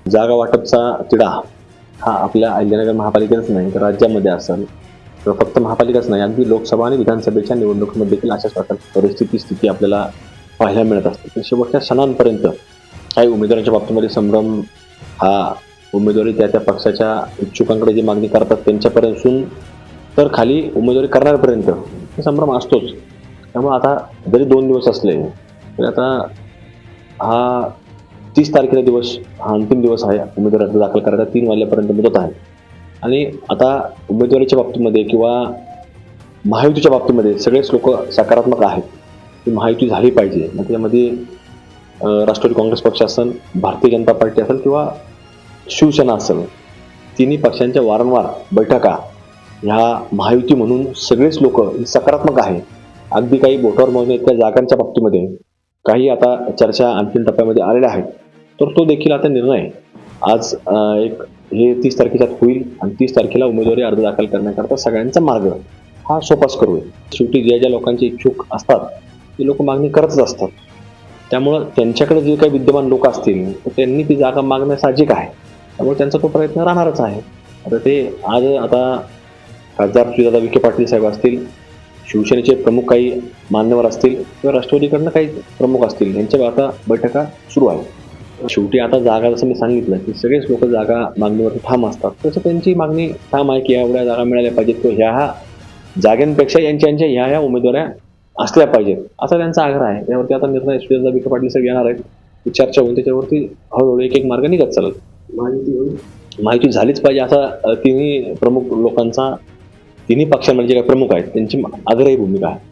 जागा वाटपचा तिढा हा आपल्या अहिल्यानगर महापालिकेच नाही तर राज्यामध्ये असेल तर फक्त महापालिकाच नाही, अगदी लोकसभा आणि विधानसभेच्या निवडणुकीमध्ये देखील अशाच प्रकारची स्थिती आपल्याला पाहायला मिळत असते. शेवटच्या क्षणांपर्यंत काही उमेदवारांच्या बाबतीमध्ये संभ्रम हा उमेदवारी त्या पक्षाच्या इच्छुकांकडे जी मागणी करतात त्यांच्यापर्यंत तर खाली उमेदवारी करणाऱ्यापर्यंत हे संभ्रम असतोच. त्यामुळे आता जरी 2 दिवस असले तरी आता हा 30 तारखेचा दिवस हा अंतिम दिवस आहे. उमेदवारी अर्ज दाखल करायला 3 वाजल्यापर्यंत मुदत आहे. आणि आता उमेदवारीच्या बाबतीमध्ये किंवा महायुतीच्या बाबतीमध्ये सगळेच लोक सकारात्मक आहेत की महायुती झाली पाहिजे. मग त्यामध्ये राष्ट्रवादी काँग्रेस पक्ष असेल, भारतीय जनता पार्टी असेल किंवा शिवसेना असेल, तिन्ही पक्षांच्या वारंवार बैठका ह्या महायुती म्हणून सगळेच लोक सकारात्मक आहे. अगदी काही बोटावर मोजण्या इतक्या जागांच्या बाबतीमध्ये काही आता चर्चा अंतिम टप्प्यामध्ये आलेल्या आहेत. तर तो देखील आता निर्णय आज हे 30 तारखेच्यात होईल आणि 30 तारखेला उमेदवारी अर्ज दाखल करण्याकरता सगळ्यांचा मार्ग हा सोपास्कर होईल. शेवटी ज्या लोकांचे इच्छुक असतात ते लोक मागणी करतच असतात. त्यामुळं त्यांच्याकडे जे काही विद्यमान लोक असतील तर त्यांनी ती जागा मागणं साहजिक आहे. त्यामुळे त्यांचा तो प्रयत्न राहणारच आहे. आता खासदार श्रीदादा विखे पाटील साहेब असतील, शिवसेनेचे प्रमुख काही मान्यवर असतील किंवा राष्ट्रवादीकडनं काही प्रमुख असतील, यांच्या आता बैठका सुरू आहेत. शेवटी आता जागा जसं मी सांगितलं की सगळेच लोक जागा मागणीवरती ठाम असतात, तसं त्यांची मागणी ठाम आहे की एवढ्या जागा मिळाल्या पाहिजेत किंवा ह्या जागांपेक्षा यांच्या ह्या उमेदवाऱ्या असल्या पाहिजेत असा त्यांचा आग्रह आहे. त्यावरती आता निर्णय श्रीदादा विखे पाटील साहेब येणार आहेत, चर्चा होईल, त्याच्यावरती हळूहळू एक मार्ग निघत चालेल. माहिती झालीच पाहिजे असा तिन्ही प्रमुख लोकांचा, तिन्ही पक्षांमध्ये जे काही प्रमुख आहेत त्यांची आग्रही भूमिका आहे.